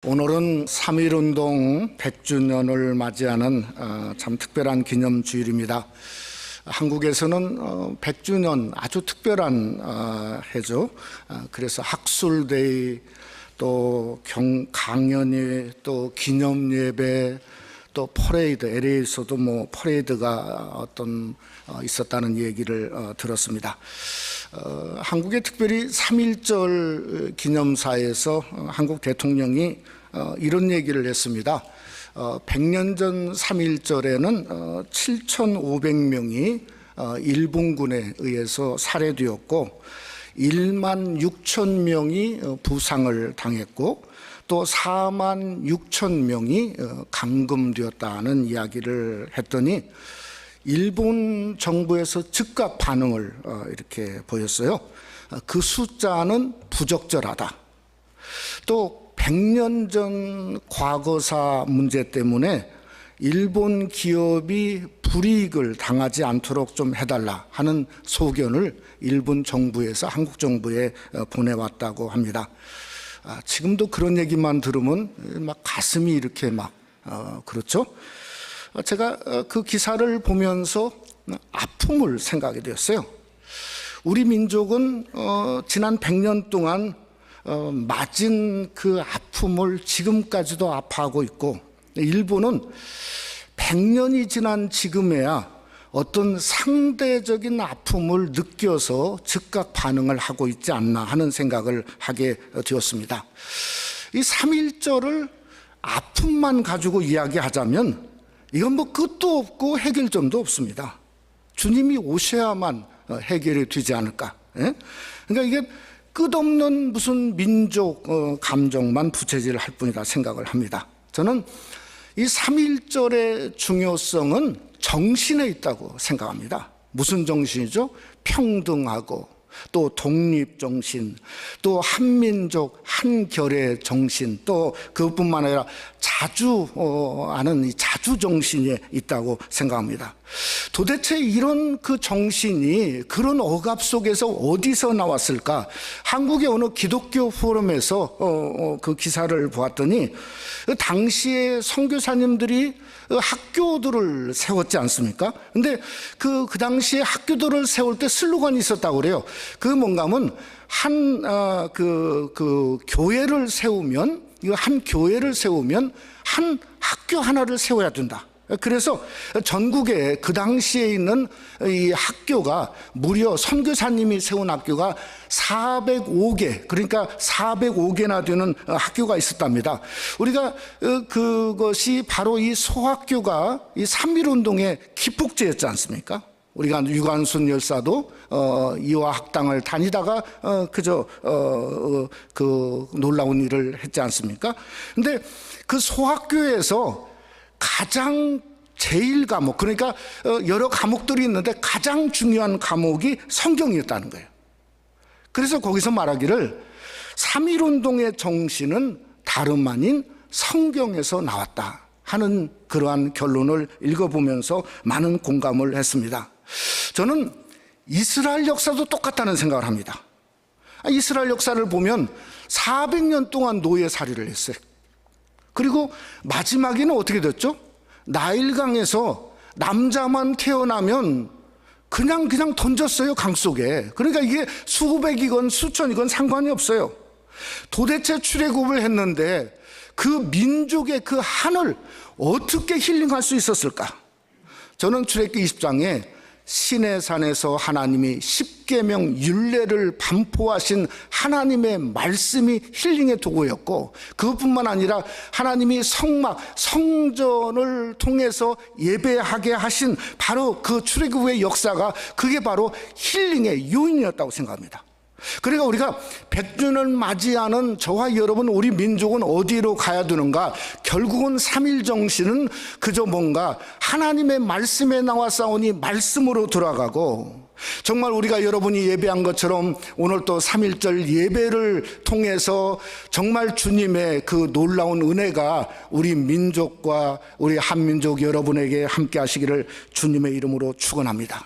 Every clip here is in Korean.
오늘은 3.1운동 100주년을 맞이하는 참 특별한 기념주일입니다. 한국에서는 100주년 아주 특별한 해죠. 그래서 학술데이, 또 강연회, 또 기념예배, 또 퍼레이드, LA에서도 퍼레이드가 있었다는 얘기를 들었습니다. 한국의 특별히 3.1절 기념사에서 한국 대통령이 이런 얘기를 했습니다. 100년 전 3.1절에는 7,500명이 일본군에 의해서 살해되었고 1만 6천 명이 부상을 당했고 또 4만 6천 명이 감금되었다는 이야기를 했더니 일본 정부에서 즉각 반응을 이렇게 보였어요. 그 숫자는 부적절하다. 또 100년 전 과거사 문제 때문에 일본 기업이 불이익을 당하지 않도록 좀 해달라 하는 소견을 일본 정부에서 한국 정부에 보내왔다고 합니다. 지금도 그런 얘기만 들으면 막 가슴이 이렇게 그렇죠? 제가 그 기사를 보면서 아픔을 생각하게 되었어요. 우리 민족은 지난 100년 동안 맞은 그 아픔을 지금까지도 아파하고 있고, 일본은 100년이 지난 지금에야 어떤 상대적인 아픔을 느껴서 즉각 반응을 하고 있지 않나 하는 생각을 하게 되었습니다. 이 3.1절을 아픔만 가지고 이야기하자면 이건 끝도 없고 해결점도 없습니다. 주님이 오셔야만 해결이 되지 않을까. 그러니까 이게 끝없는 무슨 민족 감정만 부채질을 할 뿐이다 생각을 합니다. 저는 이 3.1절의 중요성은 정신에 있다고 생각합니다. 무슨 정신이죠? 평등하고 또 독립정신, 또 한민족 한결의 정신, 또 그것뿐만 아니라 자주하는 이 자주정신이 있다고 생각합니다. 도대체 이런 그 정신이 그런 억압 속에서 어디서 나왔을까? 한국의 어느 기독교 포럼에서 그 기사를 보았더니 당시에 선교사님들이 학교들을 세웠지 않습니까? 근데 그 당시에 학교들을 세울 때 슬로건이 있었다고 그래요. 그 뭔가 하면 교회를 세우면, 한 교회를 세우면 한 학교 하나를 세워야 된다. 그래서 전국에 그 당시에 있는 이 학교가 무려 선교사님이 세운 학교가 405개, 그러니까 405개나 되는 학교가 있었답니다. 우리가 그것이 바로 이 소학교가 이 3.1운동의 기폭제였지 않습니까? 우리가 유관순 열사도 이화 학당을 다니다가 그 놀라운 일을 했지 않습니까? 근데 그 소학교에서 가장 제일 과목, 그러니까 여러 과목들이 있는데 가장 중요한 과목이 성경이었다는 거예요. 그래서 거기서 말하기를 3.1운동의 정신은 다름 아닌 성경에서 나왔다 하는 그러한 결론을 읽어보면서 많은 공감을 했습니다. 저는 이스라엘 역사도 똑같다는 생각을 합니다. 이스라엘 역사를 보면 400년 동안 노예살이를 했어요. 그리고 마지막에는 어떻게 됐죠? 나일강에서 남자만 태어나면 그냥 던졌어요, 강 속에. 그러니까 이게 수백이건 수천이건 상관이 없어요. 도대체 출애굽을 했는데 그 민족의 그 한을 어떻게 힐링할 수 있었을까? 저는 출애굽기 20장에 시내산에서 하나님이 십계명 율례를 반포하신 하나님의 말씀이 힐링의 도구였고, 그것뿐만 아니라 하나님이 성전을 통해서 예배하게 하신 바로 그 출애굽의 역사가 그게 바로 힐링의 요인이었다고 생각합니다. 그러니까 우리가 100주년을 맞이하는 저와 여러분, 우리 민족은 어디로 가야 되는가? 결국은 3.1 정신은 그저 뭔가 하나님의 말씀에 나와싸우니 말씀으로 돌아가고, 정말 우리가 여러분이 예배한 것처럼 오늘 또 3.1절 예배를 통해서 정말 주님의 그 놀라운 은혜가 우리 민족과 우리 한민족 여러분에게 함께 하시기를 주님의 이름으로 축원합니다.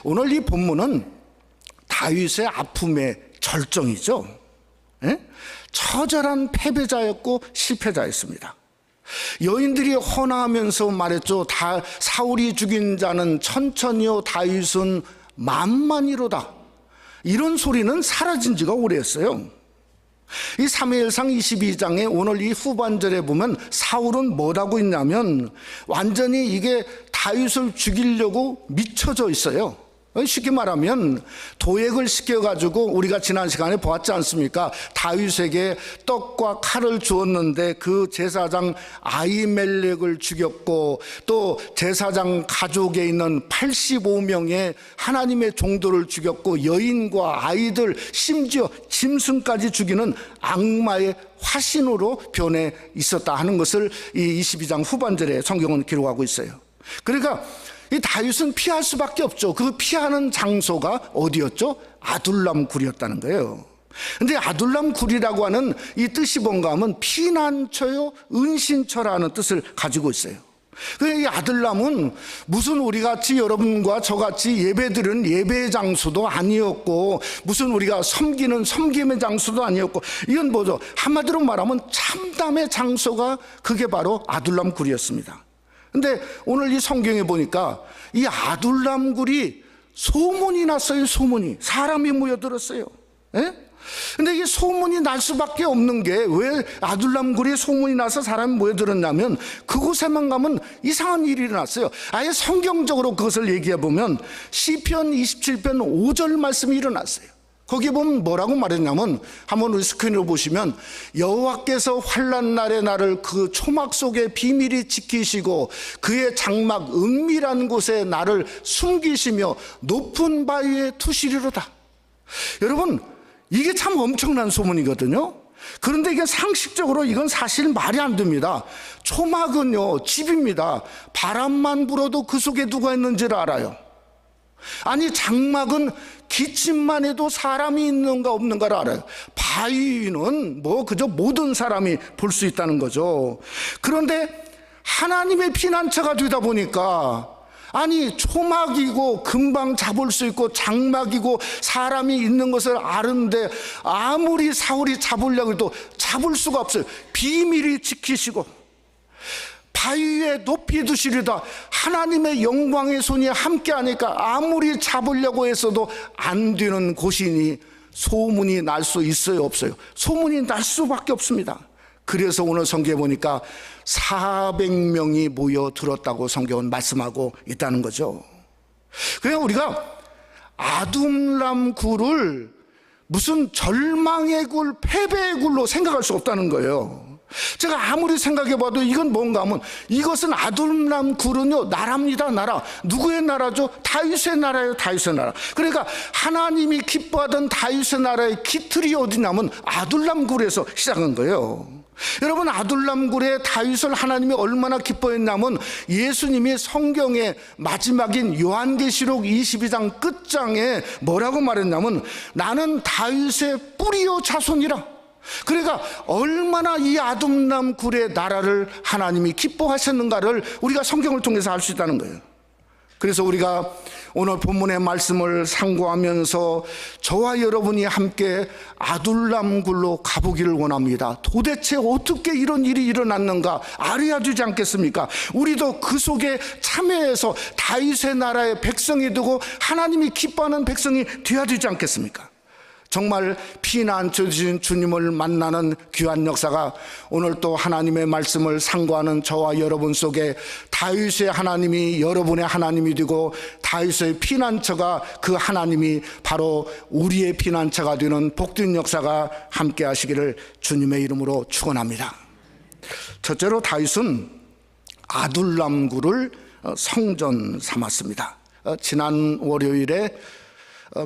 오늘 이 본문은 다윗의 아픔의 절정이죠. 처절한 패배자였고 실패자였습니다. 여인들이 헌화하면서 말했죠. 사울이 죽인 자는 천천히요 다윗은 만만이로다. 이런 소리는 사라진 지가 오래였어요. 이 사무엘상 22장에 오늘 이 후반절에 보면 사울은 뭐라고 있냐면 완전히 이게 다윗을 죽이려고 미쳐져 있어요. 쉽게 말하면 도액을 시켜가지고 우리가 지난 시간에 보았지 않습니까? 다윗에게 떡과 칼을 주었는데 그 제사장 아히멜렉을 죽였고 또 제사장 가족에 있는 85명의 하나님의 종도를 죽였고 여인과 아이들 심지어 짐승까지 죽이는 악마의 화신으로 변해 있었다 하는 것을 이 22장 후반절에 성경은 기록하고 있어요. 그러니까 이 다윗은 피할 수밖에 없죠. 그 피하는 장소가 어디였죠? 아둘람 굴이었다는 거예요. 근데 아둘람 굴이라고 하는 이 뜻이 뭔가 하면 피난처요 은신처라는 뜻을 가지고 있어요. 이 아둘람은 무슨 우리같이 여러분과 저같이 예배드리는 예배의 장소도 아니었고 무슨 우리가 섬기는 섬김의 장소도 아니었고 이건 뭐죠? 한마디로 말하면 참담의 장소가 그게 바로 아둘람 굴이었습니다. 근데 오늘 이 성경에 보니까 이 아둘람 굴이 소문이 났어요. 소문이. 사람이 모여들었어요. 예? 근데 이게 소문이 날 수밖에 없는 게 왜 아둘람 굴에 소문이 나서 사람이 모여들었냐면 그곳에만 가면 이상한 일이 일어났어요. 아예 성경적으로 그것을 얘기해 보면 시편 27편 5절 말씀이 일어났어요. 거기 보면 뭐라고 말했냐면 한번 우리 스크린으로 보시면 여호와께서 환난 날에 나를 그 초막 속에 비밀히 지키시고 그의 장막 은밀한 곳에 나를 숨기시며 높은 바위에 투시리로다. 여러분 이게 참 엄청난 소문이거든요. 그런데 이게 상식적으로 이건 사실 말이 안 됩니다. 초막은요 집입니다. 바람만 불어도 그 속에 누가 있는지를 알아요. 아니 장막은 기침만 해도 사람이 있는가 없는가를 알아요. 바위는 뭐 그저 모든 사람이 볼 수 있다는 거죠. 그런데 하나님의 피난처가 되다 보니까 아니 초막이고 금방 잡을 수 있고 장막이고 사람이 있는 것을 아는데 아무리 사울이 잡으려고 해도 잡을 수가 없어요. 비밀히 지키시고 바위에 높이 두시리다. 하나님의 영광의 손이 함께하니까 아무리 잡으려고 했어도 안 되는 곳이니 소문이 날 수 있어요 없어요? 소문이 날 수밖에 없습니다. 그래서 오늘 성경에 보니까 400명이 모여들었다고 성경은 말씀하고 있다는 거죠. 그냥 우리가 아둘람 굴을 무슨 절망의 굴, 패배의 굴로 생각할 수 없다는 거예요. 제가 아무리 생각해봐도 이건 뭔가 하면 이것은 아둘람 굴은요 나라입니다. 나라. 누구의 나라죠? 다윗의 나라예요. 다윗의 나라. 그러니까 하나님이 기뻐하던 다윗의 나라의 기틀이 어디냐면 아둘람 굴에서 시작한 거예요. 여러분 아둘람 굴에 다윗을 하나님이 얼마나 기뻐했냐면 예수님이 성경의 마지막인 요한계시록 22장 끝장에 뭐라고 말했냐면 나는 다윗의 뿌리요 자손이라. 그러니까 얼마나 이 아둘람 굴의 나라를 하나님이 기뻐하셨는가를 우리가 성경을 통해서 알 수 있다는 거예요. 그래서 우리가 오늘 본문의 말씀을 상고하면서 저와 여러분이 함께 아둘람 굴로 가보기를 원합니다. 도대체 어떻게 이런 일이 일어났는가 알아야 되지 않겠습니까? 우리도 그 속에 참여해서 다윗의 나라의 백성이 되고 하나님이 기뻐하는 백성이 되어야 되지 않겠습니까? 정말 피난처 주신 주님을 만나는 귀한 역사가 오늘 또 하나님의 말씀을 상고하는 저와 여러분 속에 다윗의 하나님이 여러분의 하나님이 되고 다윗의 피난처가 그 하나님이 바로 우리의 피난처가 되는 복된 역사가 함께 하시기를 주님의 이름으로 축원합니다. 첫째로 다윗은 아둘람 굴을 성전 삼았습니다. 지난 월요일에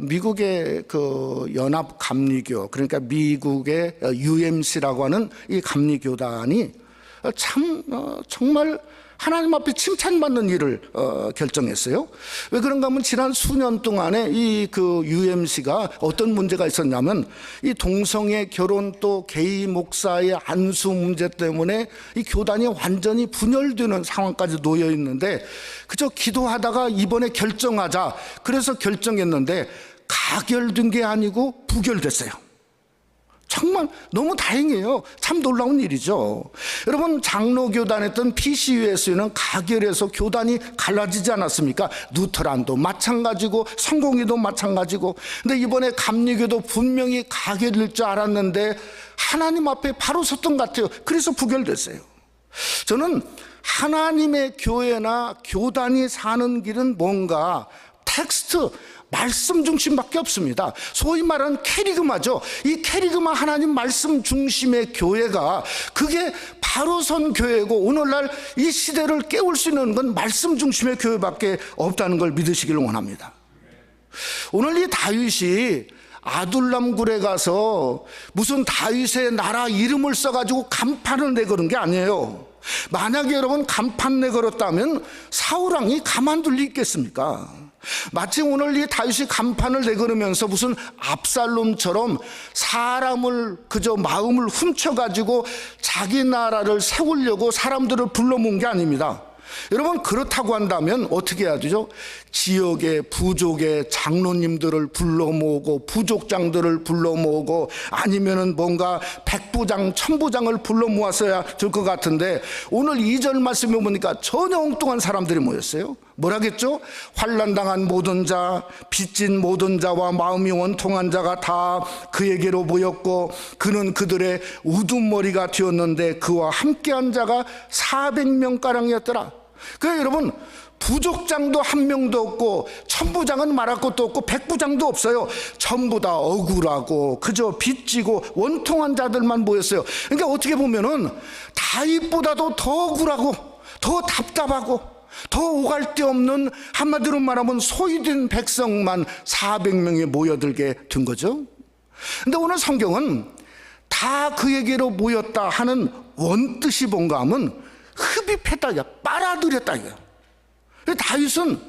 미국의 그 연합 감리교, 그러니까 미국의 UMC라고 하는 이 감리교단이 참 정말 하나님 앞에 칭찬받는 일을 결정했어요. 왜 그런가 하면 지난 수년 동안에 이 그 UMC가 어떤 문제가 있었냐면 이 동성애 결혼 또 게이 목사의 안수 문제 때문에 이 교단이 완전히 분열되는 상황까지 놓여 있는데 그저 기도하다가 이번에 결정하자 그래서 결정했는데 가결된 게 아니고 부결됐어요. 정말 너무 다행이에요. 참 놀라운 일이죠. 여러분, 장로교단했던 PCU에서는 가결해서 교단이 갈라지지 않았습니까? 루터란도 마찬가지고 성공회도 마찬가지고. 근데 이번에 감리교도 분명히 가결일 줄 알았는데 하나님 앞에 바로 섰던 것 같아요. 그래서 부결됐어요. 저는 하나님의 교회나 교단이 사는 길은 뭔가 텍스트, 말씀 중심밖에 없습니다. 소위 말하는 캐리그마죠. 이 캐리그마, 하나님 말씀 중심의 교회가, 그게 바로 선 교회고, 오늘날 이 시대를 깨울 수 있는 건 말씀 중심의 교회밖에 없다는 걸 믿으시기를 원합니다. 오늘 이 다윗이 아둘람 굴에 가서 무슨 다윗의 나라 이름을 써가지고 간판을 내걸은 게 아니에요. 만약에 여러분 간판 내걸었다면 사울왕이 가만둘 리 있겠습니까? 마치 오늘 이 다윗이 간판을 내걸으면서 무슨 압살롬처럼 사람을 그저 마음을 훔쳐가지고 자기 나라를 세우려고 사람들을 불러 모은 게 아닙니다. 여러분, 그렇다고 한다면 어떻게 해야 되죠? 지역의 부족의 장로님들을 불러 모으고 부족장들을 불러 모으고 아니면은 뭔가 백부장, 천부장을 불러 모았어야 될 것 같은데, 오늘 2절 말씀에 보니까 전혀 엉뚱한 사람들이 모였어요. 뭐라겠죠? 환난당한 모든 자, 빚진 모든 자와 마음이 원통한 자가 다 그에게로 모였고 그는 그들의 우두머리가 되었는데 그와 함께한 자가 400명가량이었더라. 그래서 여러분, 부족장도 한 명도 없고 천부장은 말할 것도 없고 백부장도 없어요. 전부 다 억울하고 그저 빚지고 원통한 자들만 모였어요. 그러니까 어떻게 보면은 다윗보다도 더 억울하고 더 답답하고 더 오갈 데 없는, 한마디로 말하면 소외된 백성만 400명이 모여들게 된 거죠. 근데 오늘 성경은 다 그에게로 모였다 하는 원뜻이 뭔가 하면 흡입했다, 빨아들였다 이거예요. 다윗은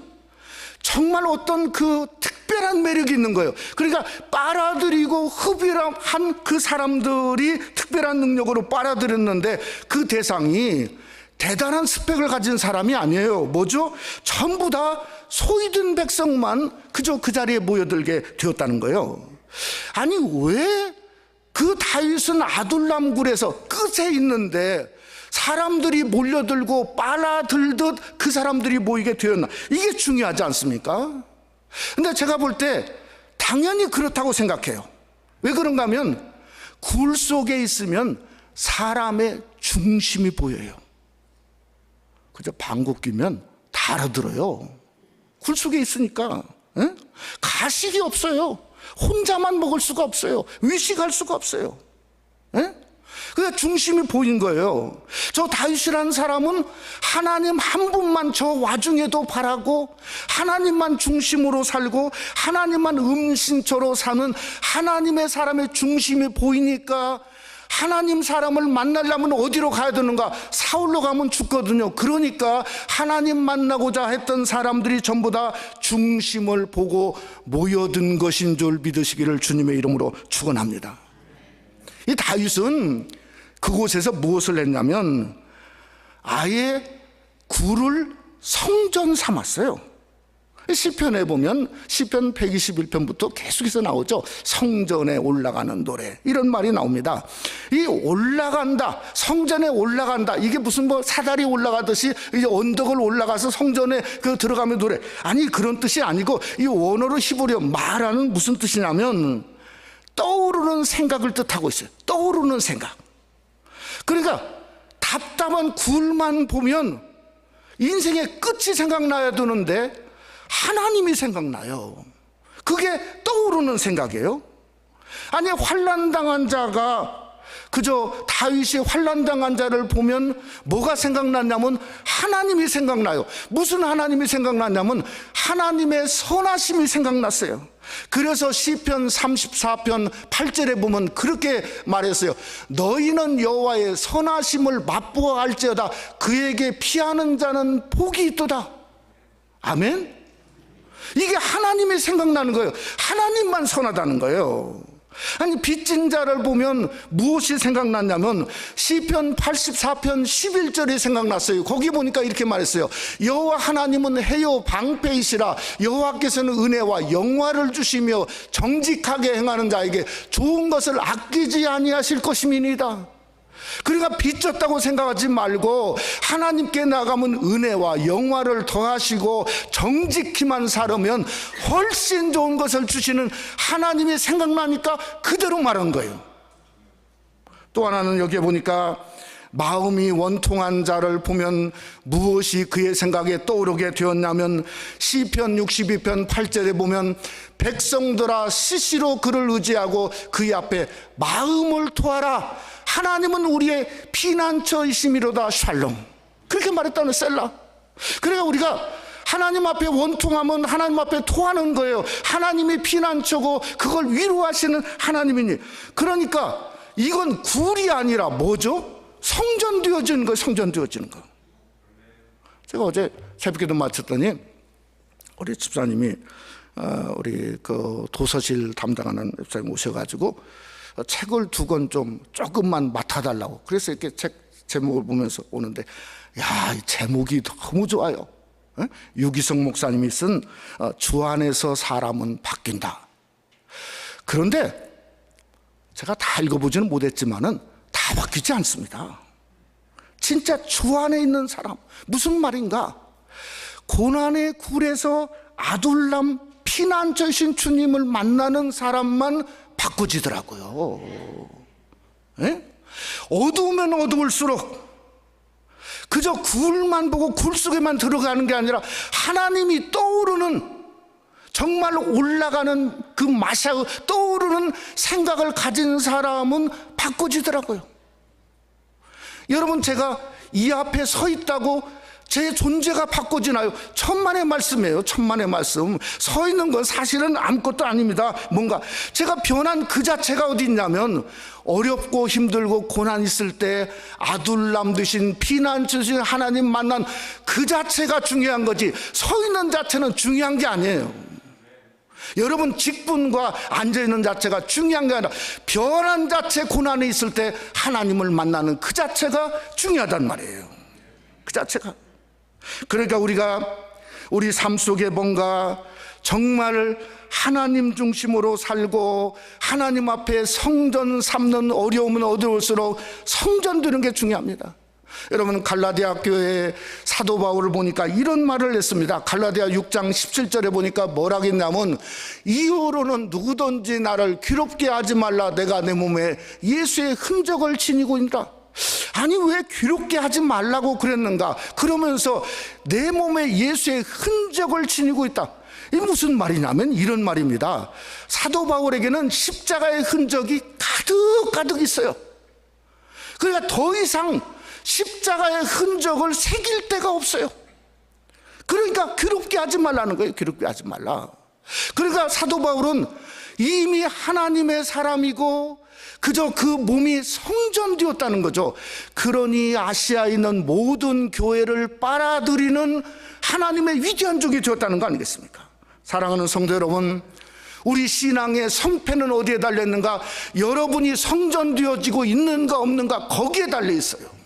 정말 어떤 그 특별한 매력이 있는 거예요. 그러니까 빨아들이고 흡입한 그 사람들이 특별한 능력으로 빨아들였는데 그 대상이 대단한 스펙을 가진 사람이 아니에요. 뭐죠? 전부 다 소외된 백성만 그저 그 자리에 모여들게 되었다는 거예요. 아니, 왜 그 다윗은 아둘람 굴에서 끝에 있는데 사람들이 몰려들고 빨아들듯 그 사람들이 모이게 되었나? 이게 중요하지 않습니까? 근데 제가 볼 때 당연히 그렇다고 생각해요. 왜 그런가 하면 굴 속에 있으면 사람의 중심이 보여요. 그저 방귀 뀌면 다 알아들어요. 굴 속에 있으니까. 에? 가식이 없어요. 혼자만 먹을 수가 없어요. 위식할 수가 없어요. 에? 그러니까 중심이 보인 거예요. 저 다윗이라는 사람은 하나님 한 분만 저 와중에도 바라고 하나님만 중심으로 살고 하나님만 음신처로 사는 하나님의 사람의 중심이 보이니까 하나님 사람을 만나려면 어디로 가야 되는가? 사울로 가면 죽거든요. 그러니까 하나님 만나고자 했던 사람들이 전부 다 중심을 보고 모여든 것인 줄 믿으시기를 주님의 이름으로 축원합니다. 이 다윗은 그곳에서 무엇을 했냐면 아예 굴을 성전 삼았어요. 시편에 보면 시편 121편부터 계속해서 나오죠. 성전에 올라가는 노래, 이런 말이 나옵니다. 이 올라간다, 성전에 올라간다, 이게 무슨 뭐 사다리 올라가듯이 이제 언덕을 올라가서 성전에 그 들어가면 노래, 아니 그런 뜻이 아니고 이 원어로 히브리어 말하는 무슨 뜻이냐면 떠오르는 생각을 뜻하고 있어요. 떠오르는 생각. 그러니까 답답한 굴만 보면 인생의 끝이 생각나야 되는데 하나님이 생각나요. 그게 떠오르는 생각이에요. 아니, 환난당한 자가 그저 다윗이 환난당한 자를 보면 뭐가 생각났냐면 하나님이 생각나요. 무슨 하나님이 생각났냐면 하나님의 선하심이 생각났어요. 그래서 시편 34편 8절에 보면 그렇게 말했어요. 너희는 여호와의 선하심을 맛보아 알지어다. 그에게 피하는 자는 복이 있도다. 아멘. 이게 하나님이 생각나는 거예요. 하나님만 선하다는 거예요. 아니, 빚진 자를 보면 무엇이 생각났냐면 시편 84편 11절이 생각났어요. 거기 보니까 이렇게 말했어요. 여호와 하나님은 해요 방패이시라. 여호와께서는 은혜와 영화를 주시며 정직하게 행하는 자에게 좋은 것을 아끼지 아니하실 것임이니이다. 그러니까 빚졌다고 생각하지 말고 하나님께 나가면 은혜와 영화를 더하시고 정직히만 살으면 훨씬 좋은 것을 주시는 하나님이 생각나니까 그대로 말한 거예요. 또 하나는 여기에 보니까 마음이 원통한 자를 보면 무엇이 그의 생각에 떠오르게 되었냐면 시편 62편 8절에 보면 백성들아 시시로 그를 의지하고 그의 앞에 마음을 토하라. 하나님은 우리의 피난처이심이로다. 샬롬. 그렇게 말했다는 셀라. 그러니까 우리가 하나님 앞에 원통하면 하나님 앞에 토하는 거예요. 하나님이 피난처고 그걸 위로하시는 하나님이니. 그러니까 이건 굴이 아니라 뭐죠? 성전되어지는 거예요. 성전되어지는 거. 제가 어제 새벽기도 마쳤더니 우리 집사님이 우리 그 도서실 담당하는 집사님 오셔가지고 책을 두 권 좀 조금만 맡아달라고. 그래서 이렇게 책 제목을 보면서 오는데, 야, 이 제목이 너무 좋아요. 유기성 목사님이 쓴 주 안에서 사람은 바뀐다. 그런데 제가 다 읽어보지는 못했지만은 다 바뀌지 않습니다. 진짜 주 안에 있는 사람, 무슨 말인가? 고난의 굴에서 아둘람 피난처이신 주님을 만나는 사람만 바꿔지더라고요. 예? 어두우면 어두울수록 그저 굴만 보고 굴 속에만 들어가는 게 아니라 하나님이 떠오르는, 정말 올라가는 그 마샤흐 떠오르는 생각을 가진 사람은 바꿔지더라고요. 여러분, 제가 이 앞에 서 있다고 제 존재가 바꿔지나요? 천만의 말씀이에요. 천만의 말씀. 서 있는 건 사실은 아무것도 아닙니다. 뭔가 제가 변한 그 자체가 어디 있냐면, 어렵고 힘들고 고난 있을 때 아둘람 되신 피난처 주신 하나님 만난 그 자체가 중요한 거지, 서 있는 자체는 중요한 게 아니에요. 여러분, 직분과 앉아있는 자체가 중요한 게 아니라 변한 자체, 고난이 있을 때 하나님을 만나는 그 자체가 중요하단 말이에요. 그 자체가. 그러니까 우리가 우리 삶 속에 뭔가 정말 하나님 중심으로 살고 하나님 앞에 성전 삼는 어려움은 어려울수록 성전 드는 게 중요합니다. 여러분, 갈라디아 교회의 사도 바울을 보니까 이런 말을 했습니다. 갈라디아 6장 17절에 보니까 뭐라고 했냐면, 이후로는 누구든지 나를 괴롭게 하지 말라. 내가 내 몸에 예수의 흔적을 지니고 있다. 아니, 왜 괴롭게 하지 말라고 그랬는가? 그러면서 내 몸에 예수의 흔적을 지니고 있다. 이게 무슨 말이냐면 이런 말입니다. 사도 바울에게는 십자가의 흔적이 가득 있어요. 그러니까 더 이상 십자가의 흔적을 새길 데가 없어요. 그러니까 괴롭게 하지 말라는 거예요. 괴롭게 하지 말라. 그러니까 사도 바울은 이미 하나님의 사람이고 그저 그 몸이 성전되었다는 거죠. 그러니 아시아에 있는 모든 교회를 빨아들이는 하나님의 위대한 종이 되었다는 거 아니겠습니까? 사랑하는 성도 여러분, 우리 신앙의 성패는 어디에 달려있는가? 여러분이 성전되어지고 있는가 없는가, 거기에 달려있어요.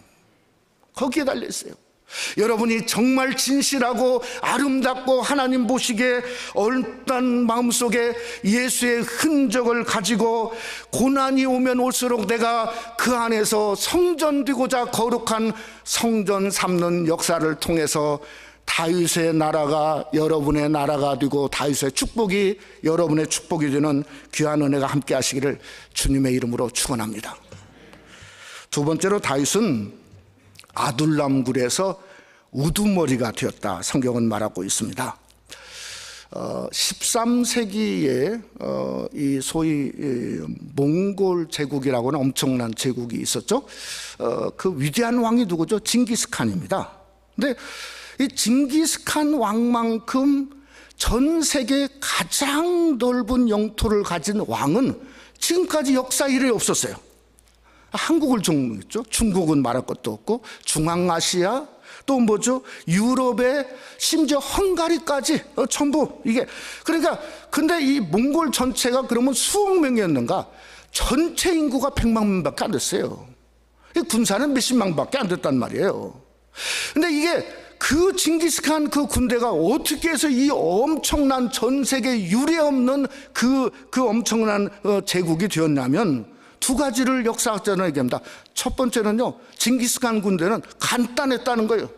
거기에 달려있어요. 여러분이 정말 진실하고 아름답고 하나님 보시기에 얼단 마음속에 예수의 흔적을 가지고 고난이 오면 올수록 내가 그 안에서 성전되고자 거룩한 성전 삼는 역사를 통해서 다윗의 나라가 여러분의 나라가 되고 다윗의 축복이 여러분의 축복이 되는 귀한 은혜가 함께 하시기를 주님의 이름으로 축원합니다. 두 번째로, 다윗은 아둘람 굴에서 우두머리가 되었다. 성경은 말하고 있습니다. 13세기에 이 소위 몽골 제국이라고 하는 엄청난 제국이 있었죠. 그 위대한 왕이 누구죠? 징기스칸입니다. 근데 이 징기스칸 왕만큼 전 세계 가장 넓은 영토를 가진 왕은 지금까지 역사 이래 없었어요. 한국을 종했죠. 중국은 말할 것도 없고, 중앙아시아, 또 뭐죠? 유럽에 심지어 헝가리까지 전부 이게. 그러니까 근데 이 몽골 전체가 그러면 수억 명이었는가? 전체 인구가 100만 명밖에 안 됐어요. 군사는 몇십만 밖에 안 됐단 말이에요. 근데 이게 그 징기스칸 그 군대가 어떻게 해서 이 엄청난 전 세계 유례 없는 그 엄청난 제국이 되었냐면 두 가지를 역사학자는 얘기합니다. 첫 번째는요, 징기스칸 군대는 간단했다는 거예요.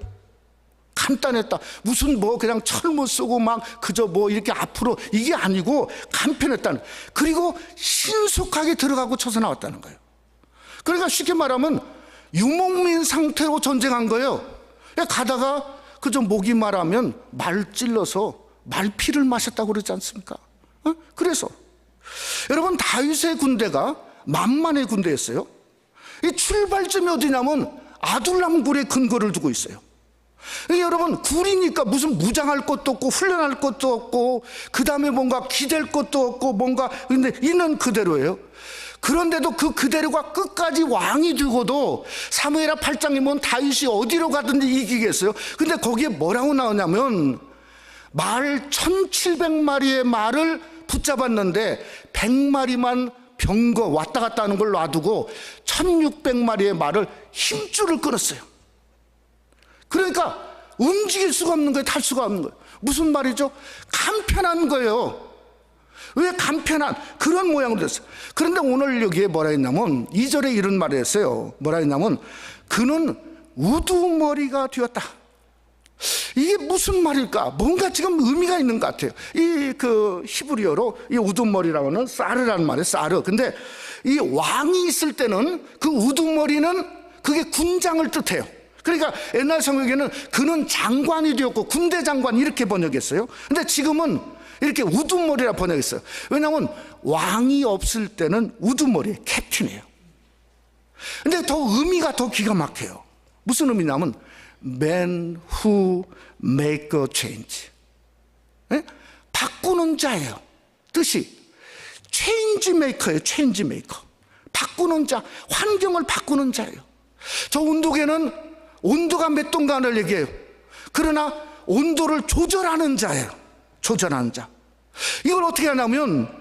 간단했다. 무슨 뭐 그냥 철모 쓰고 막 그저 뭐 이렇게 앞으로 이게 아니고 간편했다는. 그리고 신속하게 들어가고 쳐서 나왔다는 거예요. 그러니까 쉽게 말하면 유목민 상태로 전쟁한 거예요. 가다가 그저 목이 말하면 말 찔러서 말피를 마셨다고 그러지 않습니까? 그래서 여러분, 다윗의 군대가 만만의 군대였어요. 이 출발점이 어디냐면 아둘람 굴에 근거를 두고 있어요. 여러분, 굴이니까 무슨 무장할 것도 없고 훈련할 것도 없고 그 다음에 뭔가 기댈 것도 없고 뭔가, 근데 있는 그대로예요. 그런데도 그 그대로가 끝까지 왕이 되고도 사무엘하 8장에 보면 다윗이 어디로 가든지 이기겠어요. 근데 거기에 뭐라고 나오냐면 말 1700마리의 말을 붙잡았는데 100마리만 병거 왔다 갔다 하는 걸 놔두고 1600마리의 말을 힘줄을 끊었어요. 그러니까 움직일 수가 없는 거예요. 탈 수가 없는 거예요. 무슨 말이죠? 간편한 거예요. 왜 간편한 그런 모양으로 됐어요. 그런데 오늘 여기에 뭐라 했냐면 2절에 이런 말을 했어요. 뭐라 했냐면 그는 우두머리가 되었다. 이게 무슨 말일까? 뭔가 지금 의미가 있는 것 같아요. 이 그 히브리어로 이 우두머리라고는 사르라는 말이에요. 사르. 근데 이 왕이 있을 때는 그 우두머리는 그게 군장을 뜻해요. 그러니까 옛날 성경에는 그는 장관이 되었고 군대 장관 이렇게 번역했어요. 근데 지금은 이렇게 우두머리라 번역했어요. 왜냐하면 왕이 없을 때는 우두머리, 캡틴이에요. 근데 더 의미가 더 기가 막혀요. 무슨 의미냐면 Man who make a change. 네? 바꾸는 자예요. 뜻이 체인지 메이커예요. 체인지 메이커. 바꾸는 자, 환경을 바꾸는 자예요. 저 운동에는 온도가 몇 도인가를 얘기해요. 그러나 온도를 조절하는 자예요. 조절하는 자. 이걸 어떻게 하냐면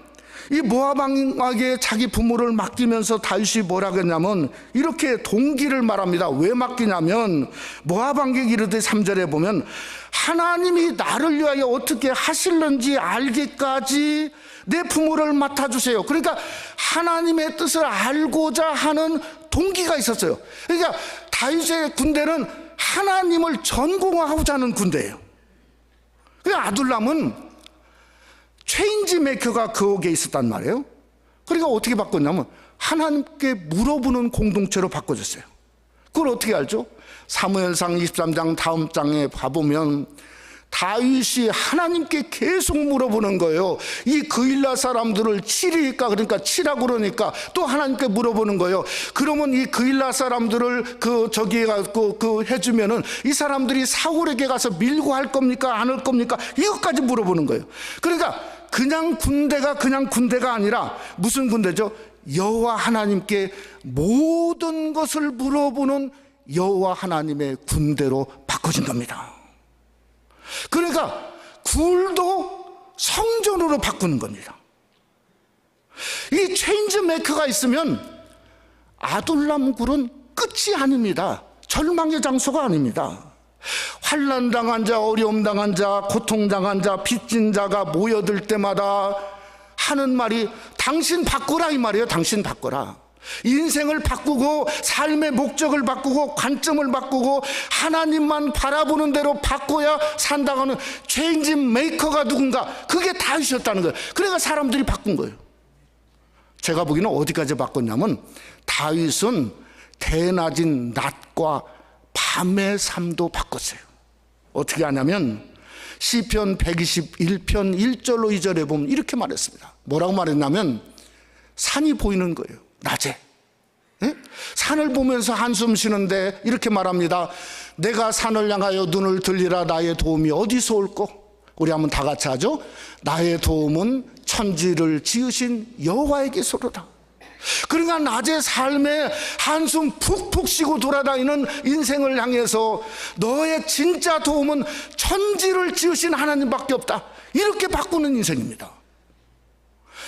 이 모압 왕에게 자기 부모를 맡기면서 다윗이 뭐라고 했냐면 이렇게 동기를 말합니다. 왜 맡기냐면 모압 왕에게 이르되 3절에 보면 하나님이 나를 위하여 어떻게 하실는지 알기까지 내 부모를 맡아주세요. 그러니까 하나님의 뜻을 알고자 하는 동기가 있었어요. 그러니까 다윗의 군대는 하나님을 전공하고자 하는 군대예요. 그러니까 아둘람은 체인지 메이커가 거기에 있었단 말이에요. 그러니까 어떻게 바꿨냐면 하나님께 물어보는 공동체로 바꿔줬어요. 그걸 어떻게 알죠? 사무엘상 23장 다음 장에 가보면 다윗이 하나님께 계속 물어보는 거예요. 이 그일라 사람들을 치리까, 그러니까 치라고 그러니까 또 하나님께 물어보는 거예요. 그러면 이 그일라 사람들을 저기에 가고 해주면은 이 사람들이 사울에게 가서 밀고 할 겁니까? 안 할 겁니까? 이것까지 물어보는 거예요. 그러니까 그냥 군대가 아니라 무슨 군대죠? 여호와 하나님께 모든 것을 물어보는 여호와 하나님의 군대로 바꿔진 겁니다. 그러니까 굴도 성전으로 바꾸는 겁니다. 이 체인지 메이커가 있으면 아둘람 굴은 끝이 아닙니다. 절망의 장소가 아닙니다. 환난 당한 자, 어려움 당한 자, 고통 당한 자, 빚진 자가 모여들 때마다 하는 말이 당신 바꾸라 이 말이에요. 당신 바꾸라. 인생을 바꾸고 삶의 목적을 바꾸고 관점을 바꾸고 하나님만 바라보는 대로 바꿔야 산다고 하는 체인지 메이커가 누군가, 그게 다윗이었다는 거예요. 그러니까 사람들이 바꾼 거예요. 제가 보기에는 어디까지 바꿨냐면 다윗은 대낮인 낮과 밤의 삶도 바꿨어요. 어떻게 하냐면 시편 121편 1절로 2절에 보면 이렇게 말했습니다. 뭐라고 말했냐면 산이 보이는 거예요. 낮에. 네? 산을 보면서 한숨 쉬는데 이렇게 말합니다. 내가 산을 향하여 눈을 들리라. 나의 도움이 어디서 올꼬? 우리 한번 다 같이 하죠. 나의 도움은 천지를 지으신 여호와에게서로다. 그러니까 낮에 삶에 한숨 푹푹 쉬고 돌아다니는 인생을 향해서 너의 진짜 도움은 천지를 지으신 하나님밖에 없다, 이렇게 바꾸는 인생입니다.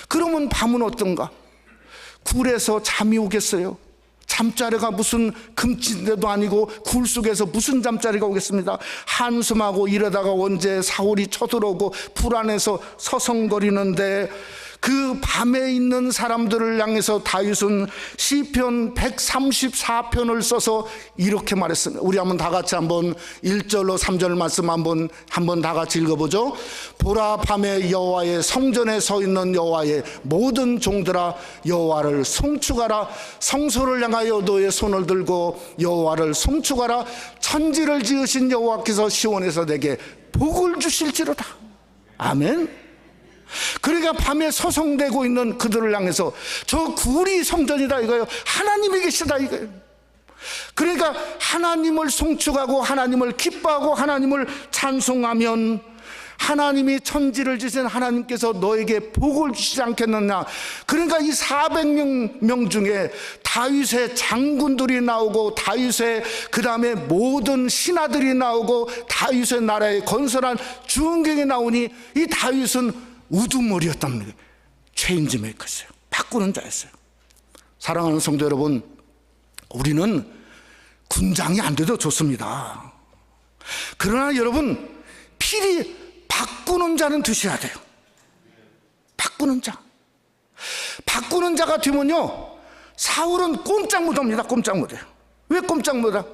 그러면 밤은 어떤가? 굴에서 잠이 오겠어요? 잠자리가 무슨 금진대도 아니고 굴 속에서 무슨 잠자리가 오겠습니다. 한숨하고 이러다가 언제 사울이 쳐들어오고 불안해서 서성거리는데, 그 밤에 있는 사람들을 향해서 다윗은 시편 134편을 써서 이렇게 말했습니다. 우리 한번 다 같이 한번 1절로 3절 말씀 한번 다 같이 읽어보죠. 보라, 밤에 여호와의 성전에 서 있는 여호와의 모든 종들아, 여호와를 송축하라. 성소를 향하여 너의 손을 들고 여호와를 송축하라. 천지를 지으신 여호와께서 시온에서 내게 복을 주실지로다. 아멘. 그러니까 밤에 서성대고 있는 그들을 향해서 저 굴이 성전이다 이거예요. 하나님이 계시다 이거예요. 그러니까 하나님을 송축하고 하나님을 기뻐하고 하나님을 찬송하면 하나님이 천지를 지신 하나님께서 너에게 복을 주시지 않겠느냐. 그러니까 이 400명 중에 다윗의 장군들이 나오고 다윗의 그 다음에 모든 신하들이 나오고 다윗의 나라에 건설한 주은경이 나오니 이 다윗은 우두머리였단 말이에요. 체인지 메이커였어요. 바꾸는 자였어요. 사랑하는 성도 여러분, 우리는 군장이 안 돼도 좋습니다. 그러나 여러분, 필히 바꾸는 자는 되셔야 돼요. 바꾸는 자. 바꾸는 자가 되면요, 사울은 꼼짝 못합니다. 꼼짝 못해요. 왜 꼼짝 못해요?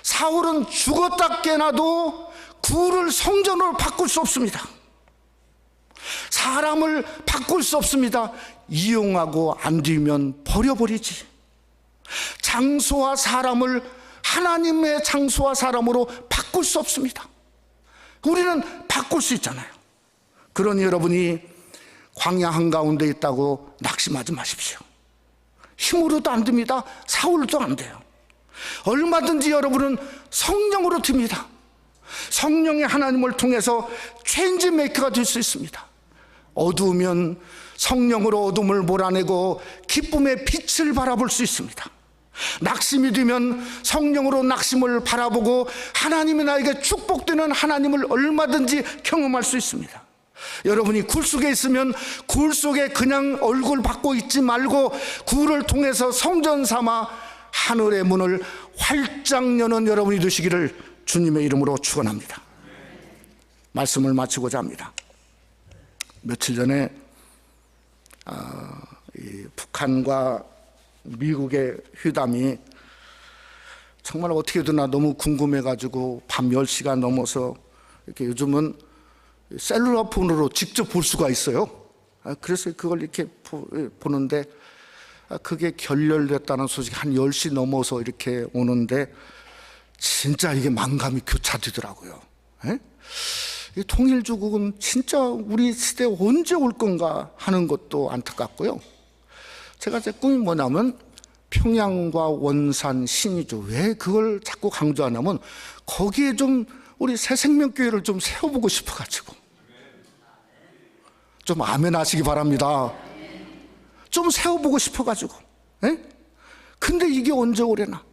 사울은 죽었다 깨나도 굴을 성전으로 바꿀 수 없습니다. 사람을 바꿀 수 없습니다. 이용하고 안 되면 버려버리지. 장소와 사람을 하나님의 장소와 사람으로 바꿀 수 없습니다. 우리는 바꿀 수 있잖아요. 그러니 여러분이 광야 한가운데 있다고 낙심하지 마십시오. 힘으로도 안 됩니다. 사울도 안 돼요. 얼마든지 여러분은 성령으로 됩니다. 성령의 하나님을 통해서 체인지 메이커가 될 수 있습니다. 어두우면 성령으로 어둠을 몰아내고 기쁨의 빛을 바라볼 수 있습니다. 낙심이 되면 성령으로 낙심을 바라보고 하나님이 나에게 축복되는 하나님을 얼마든지 경험할 수 있습니다. 여러분이 굴 속에 있으면 굴 속에 그냥 얼굴 받고 있지 말고 굴을 통해서 성전 삼아 하늘의 문을 활짝 여는 여러분이 되시기를 주님의 이름으로 축원합니다. 말씀을 마치고자 합니다. 며칠 전에 이 북한과 미국의 회담이 정말 어떻게 되나 너무 궁금해가지고 밤 10시가 넘어서 이렇게 요즘은 셀룰러 폰으로 직접 볼 수가 있어요. 그래서 그걸 이렇게 보는데 그게 결렬됐다는 소식이 한 10시 넘어서 이렇게 오는데 진짜 이게 만감이 교차되더라고요. 이 통일조국은 진짜 우리 시대에 언제 올 건가 하는 것도 안타깝고요. 제가 제 꿈이 뭐냐면 평양과 원산, 신의주, 왜 그걸 자꾸 강조하냐면 거기에 좀 우리 새생명교회를 좀 세워보고 싶어가지고 좀 아멘 하시기 바랍니다. 좀 세워보고 싶어가지고. 근데 이게 언제 오려나.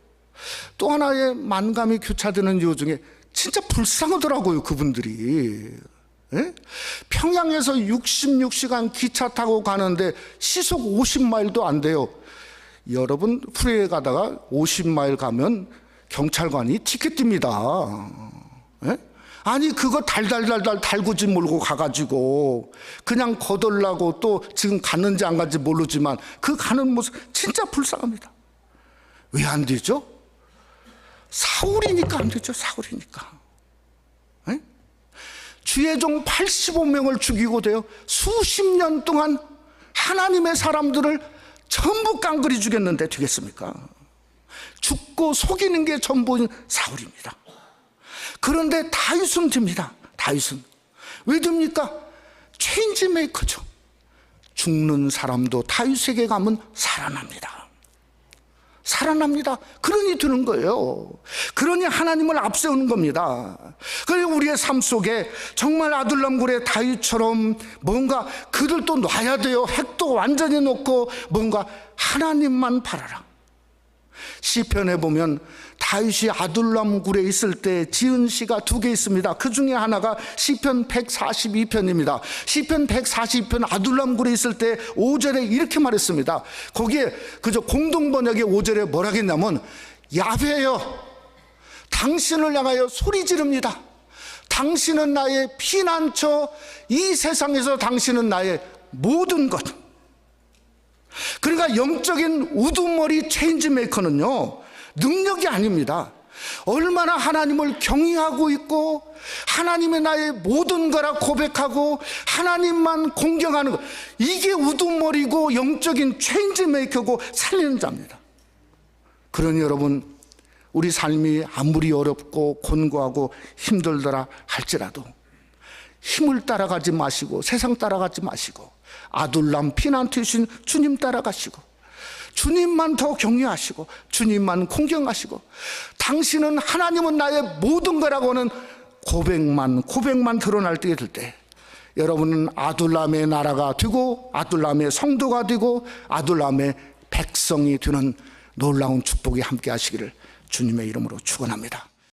또 하나의 만감이 교차되는 이유 중에 진짜 불쌍하더라고요, 그분들이. 평양에서 66시간 기차 타고 가는데 시속 50마일도 안 돼요. 여러분 프리웨이 가다가 50마일 가면 경찰관이 티켓 띱니다. 아니 그거 달달달달 달구지 몰고 가가지고 그냥 거덜나고 또 지금 갔는지 안 갔는지 모르지만 그 가는 모습 진짜 불쌍합니다. 왜 안 되죠? 사울이니까 안 되죠. 사울이니까. 주의 종 85명을 죽이고 돼요. 수십 년 동안 하나님의 사람들을 전부 깡그리 죽였는데 되겠습니까? 죽고 속이는 게 전부인 사울입니다. 그런데 다윗은 됩니다. 다윗은 왜 됩니까? 체인지 메이커죠. 죽는 사람도 다윗에게 가면 살아납니다. 살아납니다. 그러니 드는 거예요. 그러니 하나님을 앞세우는 겁니다. 그리고 우리의 삶 속에 정말 아둘람굴의 다윗처럼 뭔가 그들도 놔야 돼요. 핵도 완전히 놓고 뭔가 하나님만 바라라. 시편에 보면 다윗이 아둘람굴에 있을 때 지은 시가 2개 있습니다. 그 중에 하나가 시편 142편입니다. 시편 142편 아둘람굴에 있을 때 5절에 이렇게 말했습니다. 거기에 그저 공동번역의 5절에 뭐라 했냐면, 야훼여 당신을 향하여 소리 지릅니다. 당신은 나의 피난처, 이 세상에서 당신은 나의 모든 것. 그러니까 영적인 우두머리 체인지 메이커는요, 능력이 아닙니다. 얼마나 하나님을 경외하고 있고 하나님의 나의 모든 거라 고백하고 하나님만 공경하는 것, 이게 우두머리고 영적인 체인지 메이커고 살리는 자입니다. 그러니 여러분, 우리 삶이 아무리 어렵고 곤고하고 힘들더라 할지라도 힘을 따라가지 마시고 세상 따라가지 마시고 아둘람 피난처이신 주님 따라가시고 주님만 더 경외하시고 주님만 공경하시고 당신은, 하나님은 나의 모든 거라고 하는 고백만 드러날 때에 들 때 여러분은 아둘람의 나라가 되고 아둘람의 성도가 되고 아둘람의 백성이 되는 놀라운 축복이 함께 하시기를 주님의 이름으로 축원합니다.